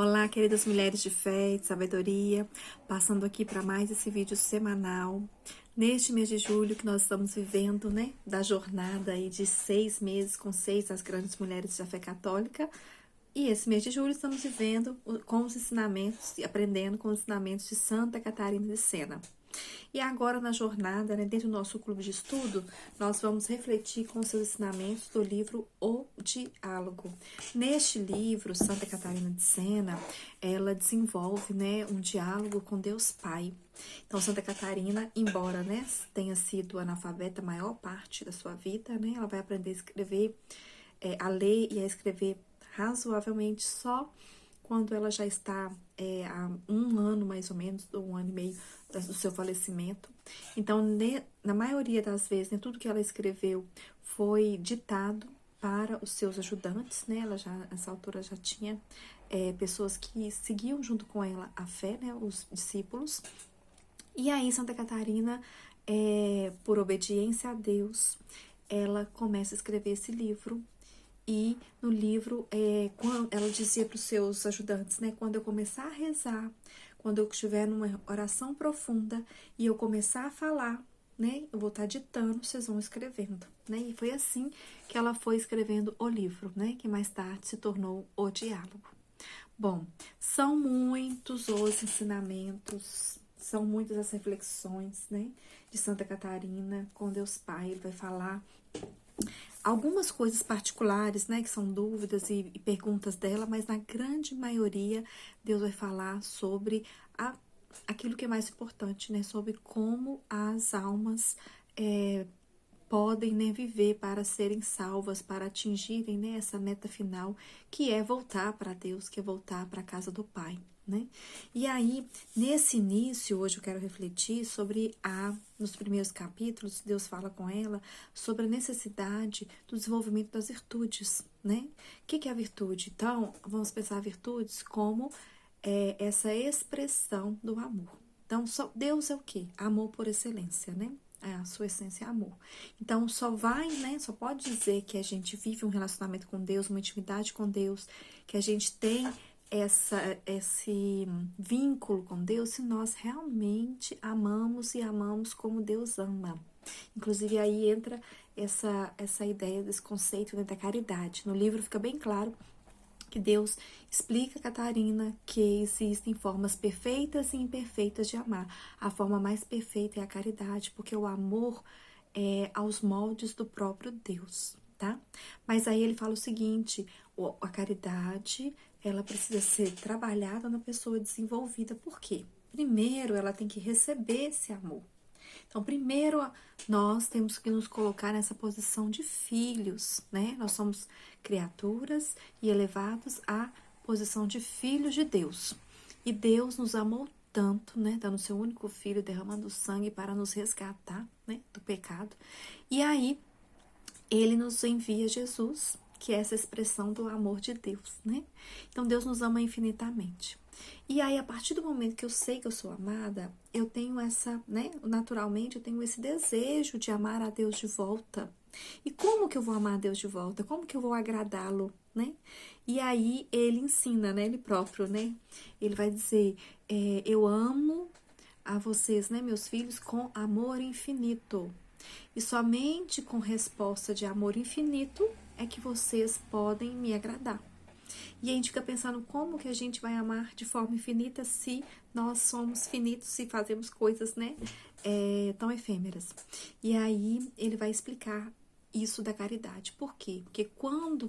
Olá, queridas mulheres de fé e de sabedoria, passando aqui para mais esse vídeo semanal. Neste mês de julho que nós estamos vivendo, né, da jornada aí de 6 meses com 6 das grandes mulheres da fé católica. E esse mês de julho estamos vivendo com os ensinamentos e aprendendo com os ensinamentos de Santa Catarina de Sena. E agora na jornada, né, dentro do nosso clube de estudo, nós vamos refletir com os seus ensinamentos do livro O Diálogo. Neste livro, Santa Catarina de Sena, ela desenvolve, né, um diálogo com Deus Pai. Então, Santa Catarina, embora, né, tenha sido analfabeta a maior parte da sua vida, né, ela vai aprender a escrever, a ler e a escrever razoavelmente só quando ela já está há um ano mais ou menos, ou um ano e meio do seu falecimento. Então, na maioria das vezes, né, tudo que ela escreveu foi ditado para os seus ajudantes, né? Ela já, nessa altura, já tinha pessoas que seguiam junto com ela a fé, né? Os discípulos. E aí, Santa Catarina, por obediência a Deus, ela começa a escrever esse livro. E no livro, quando ela dizia para os seus ajudantes, né? Quando eu começar a rezar, quando eu estiver numa oração profunda e eu começar a falar, né? Eu vou estar ditando, vocês vão escrevendo, né? E foi assim que ela foi escrevendo o livro, né? Que mais tarde se tornou O Diálogo. Bom, são muitos os ensinamentos, são muitas as reflexões, né? De Santa Catarina com Deus Pai. Ele vai falar algumas coisas particulares, né, que são dúvidas e perguntas dela, mas na grande maioria Deus vai falar sobre aquilo que é mais importante, né, sobre como as almas podem, né, viver para serem salvas, para atingirem, né, essa meta final, que é voltar para Deus, que é voltar para a casa do Pai, né? E aí, nesse início, hoje eu quero refletir sobre nos primeiros capítulos, Deus fala com ela sobre a necessidade do desenvolvimento das virtudes, né? O que é a virtude? Então, vamos pensar a virtudes como essa expressão do amor. Então, Deus é o quê? Amor por excelência, né? A sua essência é amor. Então, só pode dizer que a gente vive um relacionamento com Deus, uma intimidade com Deus, que a gente tem esse vínculo com Deus se nós realmente amamos e amamos como Deus ama. Inclusive, aí entra essa ideia desse conceito, né, da caridade. No livro fica bem claro que Deus explica a Catarina que existem formas perfeitas e imperfeitas de amar. A forma mais perfeita é a caridade, porque o amor é aos moldes do próprio Deus, tá? Mas aí ele fala o seguinte, a caridade, ela precisa ser trabalhada na pessoa desenvolvida. Por quê? Primeiro, ela tem que receber esse amor. Então, primeiro, nós temos que nos colocar nessa posição de filhos, né? Nós somos criaturas e elevados à posição de filhos de Deus. E Deus nos amou tanto, né? Dando seu único filho, derramando sangue para nos resgatar, né? Do pecado. E aí, ele nos envia Jesus, que é essa expressão do amor de Deus, né? Então, Deus nos ama infinitamente. E aí, a partir do momento que eu sei que eu sou amada, eu tenho né? Naturalmente, eu tenho esse desejo de amar a Deus de volta. E como que eu vou amar a Deus de volta? Como que eu vou agradá-lo, né? E aí, ele ensina, né? Ele próprio, né? Ele vai dizer, eu amo a vocês, né, meus filhos, com amor infinito. E somente com resposta de amor infinito é que vocês podem me agradar. E a gente fica pensando como que a gente vai amar de forma infinita se nós somos finitos e fazemos coisas, né, tão efêmeras. E aí ele vai explicar isso da caridade. Por quê? Porque quando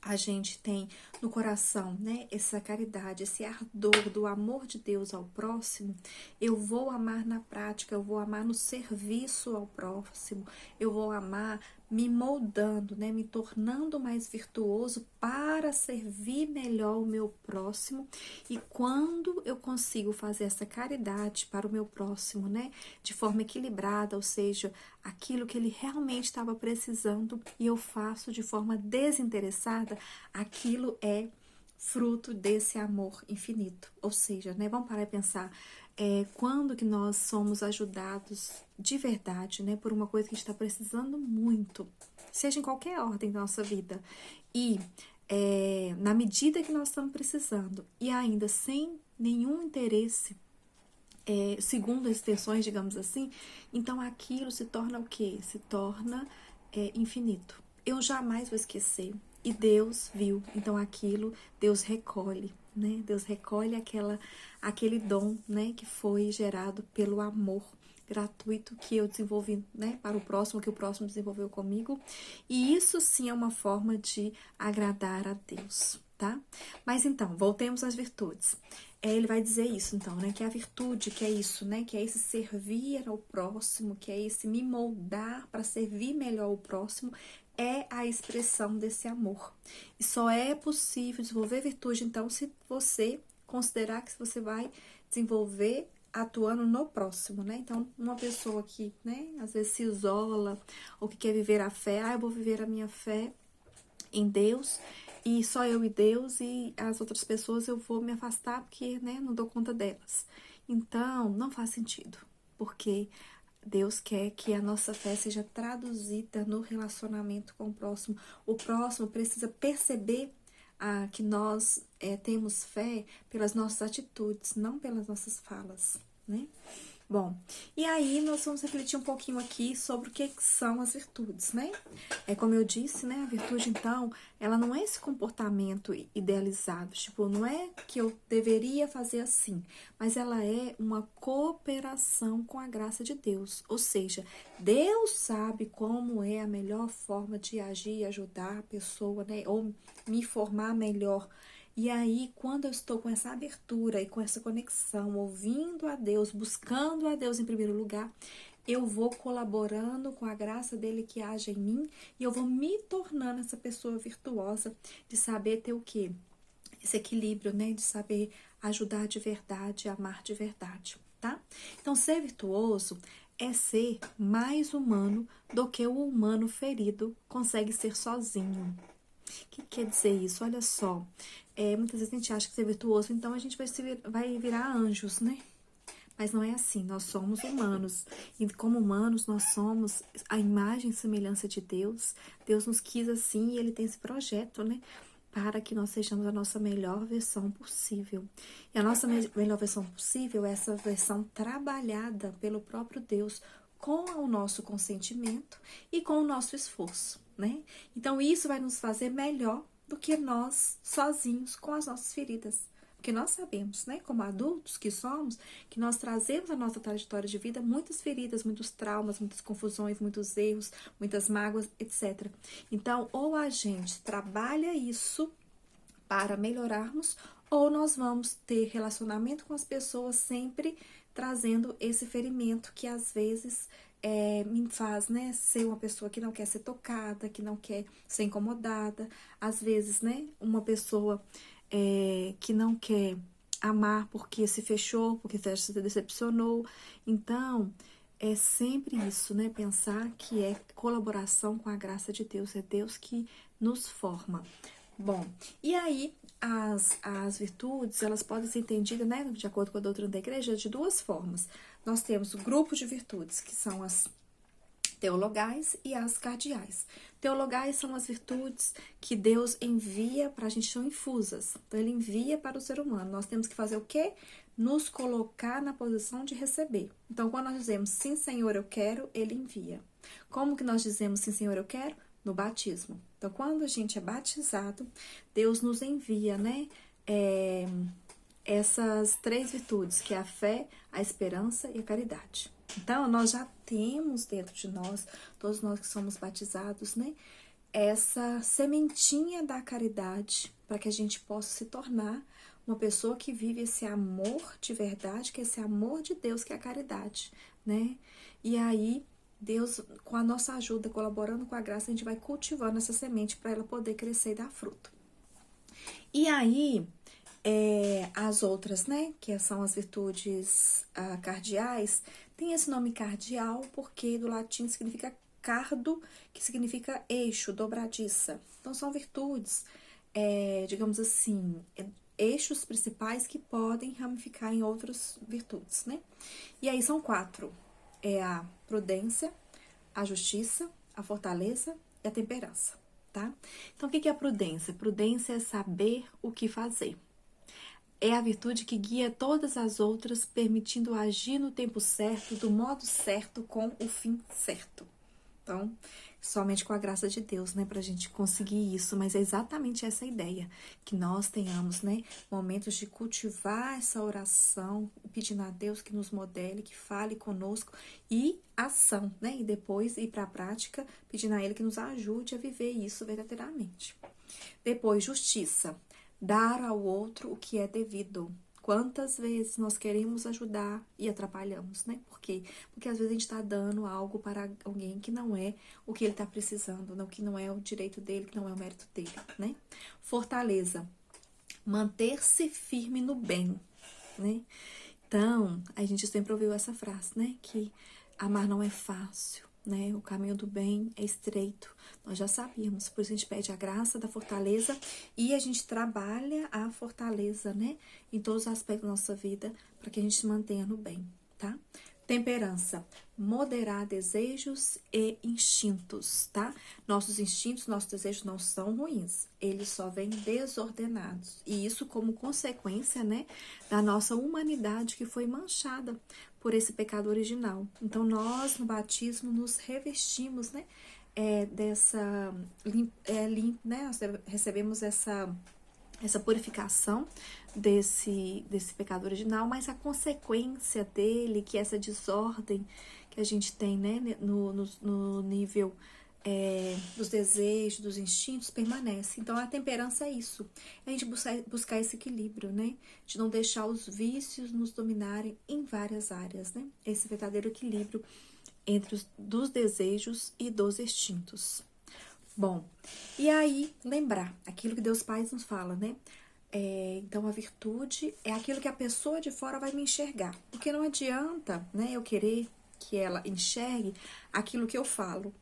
a gente tem no coração, né, essa caridade, esse ardor do amor de Deus ao próximo, eu vou amar na prática, eu vou amar no serviço ao próximo, eu vou amar me moldando, né, me tornando mais virtuoso para servir melhor o meu próximo. E quando eu consigo fazer essa caridade para o meu próximo, né, de forma equilibrada, ou seja, aquilo que ele realmente estava precisando e eu faço de forma desinteressada, aquilo é fruto desse amor infinito. Ou seja, né, vamos parar e pensar, quando que nós somos ajudados de verdade, né, por uma coisa que a gente está precisando muito, seja em qualquer ordem da nossa vida, e na medida que nós estamos precisando e ainda sem nenhum interesse, segundo as intenções, digamos assim, então aquilo se torna o quê? Se torna infinito. Eu jamais vou esquecer. E Deus viu, então aquilo Deus recolhe, né? Deus recolhe aquele dom, né, que foi gerado pelo amor gratuito que eu desenvolvi, né, para o próximo, que o próximo desenvolveu comigo. E isso sim é uma forma de agradar a Deus, tá? Mas então, voltemos às virtudes. Ele vai dizer isso, então, né, que a virtude, que é isso, né, que é esse servir ao próximo, que é esse me moldar para servir melhor o próximo, é a expressão desse amor. E só é possível desenvolver virtude, então, se você considerar que você vai desenvolver atuando no próximo, né? Então, uma pessoa que, né, às vezes se isola ou que quer viver a fé, eu vou viver a minha fé em Deus e só eu e Deus, e as outras pessoas eu vou me afastar porque, né, não dou conta delas. Então, não faz sentido, porque Deus quer que a nossa fé seja traduzida no relacionamento com o próximo. O próximo precisa perceber que nós temos fé pelas nossas atitudes, não pelas nossas falas, né? Bom, e aí nós vamos refletir um pouquinho aqui sobre o que são as virtudes, né? Como eu disse, né, a virtude, então, ela não é esse comportamento idealizado, tipo, não é que eu deveria fazer assim, mas ela é uma cooperação com a graça de Deus, ou seja, Deus sabe como é a melhor forma de agir e ajudar a pessoa, né, ou me formar melhor. E aí, quando eu estou com essa abertura e com essa conexão, ouvindo a Deus, buscando a Deus em primeiro lugar, eu vou colaborando com a graça dele que age em mim e eu vou me tornando essa pessoa virtuosa de saber ter o quê? Esse equilíbrio, né? De saber ajudar de verdade, amar de verdade, tá? Então, ser virtuoso é ser mais humano do que o humano ferido consegue ser sozinho. O que quer dizer isso? Olha só, muitas vezes a gente acha que ser virtuoso, então a gente vai virar anjos, né? Mas não é assim, nós somos humanos. E como humanos, nós somos a imagem e semelhança de Deus. Deus nos quis assim e Ele tem esse projeto, né? Para que nós sejamos a nossa melhor versão possível. E a nossa melhor versão possível é essa versão trabalhada pelo próprio Deus com o nosso consentimento e com o nosso esforço, né? Então, isso vai nos fazer melhor do que nós sozinhos com as nossas feridas. Porque nós sabemos, né, como adultos que somos, que nós trazemos a nossa trajetória de vida muitas feridas, muitos traumas, muitas confusões, muitos erros, muitas mágoas, etc. Então, ou a gente trabalha isso para melhorarmos, ou nós vamos ter relacionamento com as pessoas sempre trazendo esse ferimento que às vezes me faz, né, ser uma pessoa que não quer ser tocada, que não quer ser incomodada. Às vezes, né, uma pessoa que não quer amar porque se fechou, porque se decepcionou. Então, é sempre isso, né? Pensar que é colaboração com a graça de Deus, é Deus que nos forma. Bom, e aí as virtudes, elas podem ser entendidas, né, de acordo com a doutrina da igreja, de duas formas. Nós temos o grupo de virtudes, que são as teologais e as cardeais. Teologais são as virtudes que Deus envia para a gente, são infusas. Então, Ele envia para o ser humano. Nós temos que fazer o quê? Nos colocar na posição de receber. Então, quando nós dizemos, sim, Senhor, eu quero, Ele envia. Como que nós dizemos, sim, Senhor, eu quero? No batismo. Então, quando a gente é batizado, Deus nos envia, né? Essas três virtudes, que é a fé, a esperança e a caridade. Então, nós já temos dentro de nós, todos nós que somos batizados, né? Essa sementinha da caridade, para que a gente possa se tornar uma pessoa que vive esse amor de verdade, que é esse amor de Deus, que é a caridade, né? E aí, Deus, com a nossa ajuda, colaborando com a graça, a gente vai cultivando essa semente para ela poder crescer e dar fruto. E aí, as outras, né, que são as virtudes cardeais, tem esse nome cardial porque do latim significa cardo, que significa eixo, dobradiça. Então, são virtudes, digamos assim, eixos principais que podem ramificar em outras virtudes, né? E aí são quatro. É a prudência, a justiça, a fortaleza e a temperança. tá? Então, o que é a prudência? Prudência é saber o que fazer. É a virtude que guia todas as outras, permitindo agir no tempo certo, do modo certo, com o fim certo. Então, somente com a graça de Deus, né, pra gente conseguir isso, mas é exatamente essa ideia, que nós tenhamos, né, momentos de cultivar essa oração, pedindo a Deus que nos modele, que fale conosco, e ação, né, e depois ir pra prática, pedindo a Ele que nos ajude a viver isso verdadeiramente. Depois, justiça, dar ao outro o que é devido. Quantas vezes nós queremos ajudar e atrapalhamos, né? Por quê? Porque às vezes a gente está dando algo para alguém que não é o que ele está precisando, não, que não é o direito dele, que não é o mérito dele, né? Fortaleza, manter-se firme no bem, né? Então, a gente sempre ouviu essa frase, né? Que amar não é fácil, né? O caminho do bem é estreito. Nós já sabíamos, por isso a gente pede a graça da fortaleza e a gente trabalha a fortaleza, né? Em todos os aspectos da nossa vida, para que a gente se mantenha no bem, tá? Temperança, moderar desejos e instintos, tá? Nossos instintos, nossos desejos não são ruins, eles só vêm desordenados. E isso como consequência, né, da nossa humanidade que foi manchada por esse pecado original. Então, nós no batismo nos revestimos, né, né, nós recebemos essa purificação desse pecado original, mas a consequência dele, que é essa desordem que a gente tem, né, no nível dos desejos, dos instintos, permanece. Então, a temperança é isso. É a gente buscar esse equilíbrio, né? De não deixar os vícios nos dominarem em várias áreas, né? Esse verdadeiro equilíbrio entre dos desejos e dos instintos. Bom, e aí, lembrar aquilo que Deus Pai nos fala, né? Então, a virtude é aquilo que a pessoa de fora vai me enxergar. Porque não adianta, né, eu querer que ela enxergue aquilo que eu falo.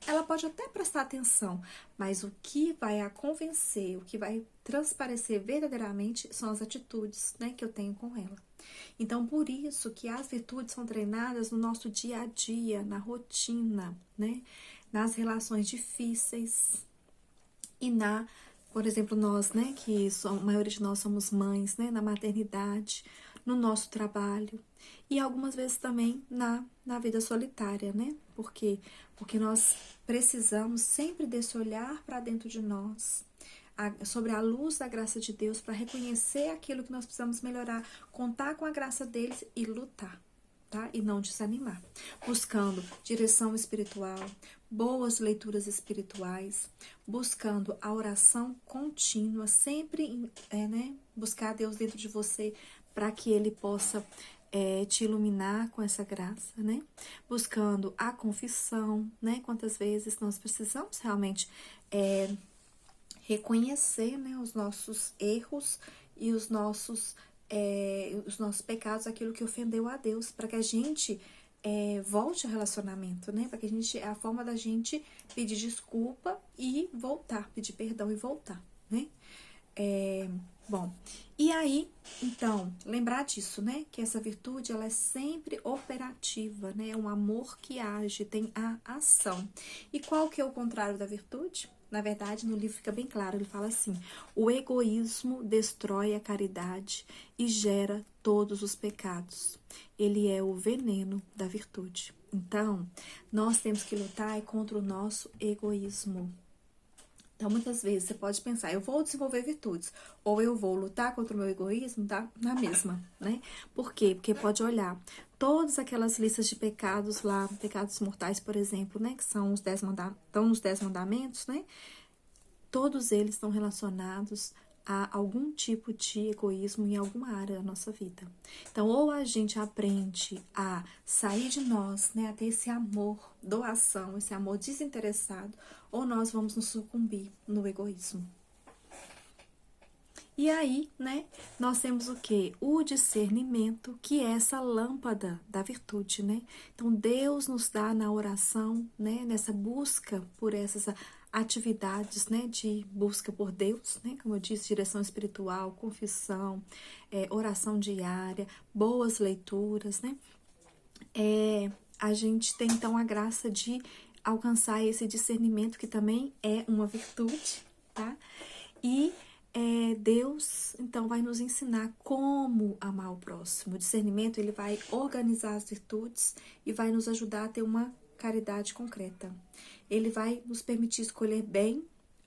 Ela pode até prestar atenção, mas o que vai a convencer, o que vai transparecer verdadeiramente são as atitudes, né, que eu tenho com ela. Então, por isso que as virtudes são treinadas no nosso dia a dia, na rotina, né, nas relações difíceis e por exemplo, nós, né, que a maioria de nós somos mães, né, na maternidade, no nosso trabalho e algumas vezes também na vida solitária, né? Por quê? Porque nós precisamos sempre desse olhar para dentro de nós, sobre a luz da graça de Deus, para reconhecer aquilo que nós precisamos melhorar, contar com a graça deles e lutar, tá? E não desanimar. Buscando direção espiritual, boas leituras espirituais, buscando a oração contínua, sempre, né? Buscar Deus dentro de você para que Ele possa te iluminar com essa graça, né? Buscando a confissão, né? Quantas vezes nós precisamos realmente reconhecer, né, os nossos erros e os nossos pecados, aquilo que ofendeu a Deus, para que a gente volte ao relacionamento, né? Para que a forma da gente pedir desculpa e voltar, pedir perdão e voltar, né? Bom, e aí, então, lembrar disso, né? Que essa virtude, ela é sempre operativa, né? É um amor que age, tem a ação. E qual que é o contrário da virtude? Na verdade, no livro fica bem claro, ele fala assim: o egoísmo destrói a caridade e gera todos os pecados. Ele é o veneno da virtude. Então, nós temos que lutar contra o nosso egoísmo. Então, muitas vezes você pode pensar, eu vou desenvolver virtudes, ou eu vou lutar contra o meu egoísmo, tá na mesma, né? Por quê? Porque pode olhar todas aquelas listas de pecados lá, pecados mortais, por exemplo, né? Que são estão nos 10 mandamentos, né? Todos eles estão relacionados a algum tipo de egoísmo em alguma área da nossa vida. Então, ou a gente aprende a sair de nós, né, a ter esse amor, doação, esse amor desinteressado, ou nós vamos nos sucumbir no egoísmo. E aí, né, nós temos o quê? O discernimento, que é essa lâmpada da virtude, né? Então, Deus nos dá na oração, né, nessa busca por essas atividades, né, de busca por Deus, né, como eu disse, direção espiritual, confissão, oração diária, boas leituras, né, a gente tem então a graça de alcançar esse discernimento, que também é uma virtude, tá? E Deus, então, vai nos ensinar como amar o próximo. O discernimento, ele vai organizar as virtudes e vai nos ajudar a ter uma caridade concreta. Ele vai nos permitir escolher bem,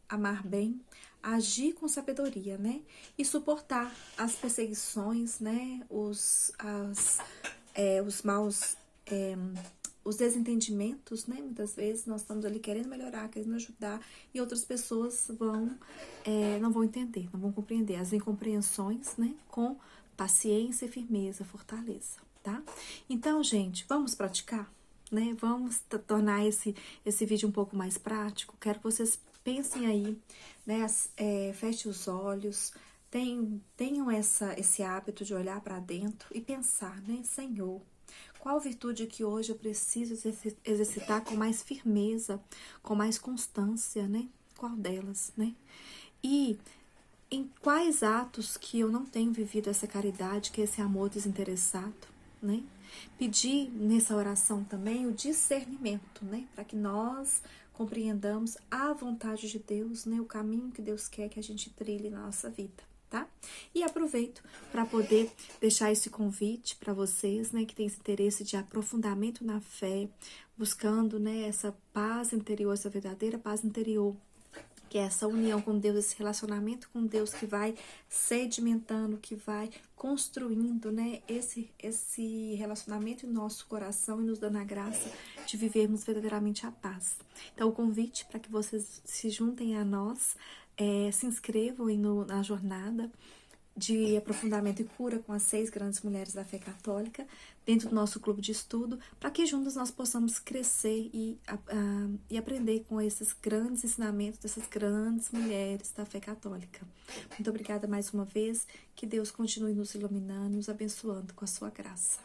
amar bem, agir com sabedoria, né? E suportar as perseguições, né? Os maus, os desentendimentos, né? Muitas vezes nós estamos ali querendo melhorar, querendo ajudar, e outras pessoas não vão entender, não vão compreender as incompreensões, né? Com paciência, firmeza, fortaleza, tá? Então, gente, vamos praticar, né? Vamos tornar esse vídeo um pouco mais prático. Quero que vocês pensem aí, né? Fechem os olhos, tenham esse hábito de olhar para dentro e pensar, né? Senhor, qual virtude que hoje eu preciso exercitar com mais firmeza, com mais constância, né? Qual delas, né? E em quais atos que eu não tenho vivido essa caridade, que é esse amor desinteressado, né? Pedir nessa oração também o discernimento, né? Para que nós compreendamos a vontade de Deus, né? O caminho que Deus quer que a gente trilhe na nossa vida, tá? E aproveito para poder deixar esse convite para vocês, né? Que tem esse interesse de aprofundamento na fé, buscando, né? Essa paz interior, essa verdadeira paz interior, que é essa união com Deus, esse relacionamento com Deus que vai sedimentando, que vai construindo, né, esse relacionamento em nosso coração e nos dando a graça de vivermos verdadeiramente a paz. Então, o convite para que vocês se juntem a nós, se inscrevam na jornada de aprofundamento e cura com as 6 grandes mulheres da fé católica, dentro do nosso clube de estudo, para que juntos nós possamos crescer e aprender com esses grandes ensinamentos dessas grandes mulheres da fé católica. Muito obrigada mais uma vez, que Deus continue nos iluminando, nos abençoando com a sua graça.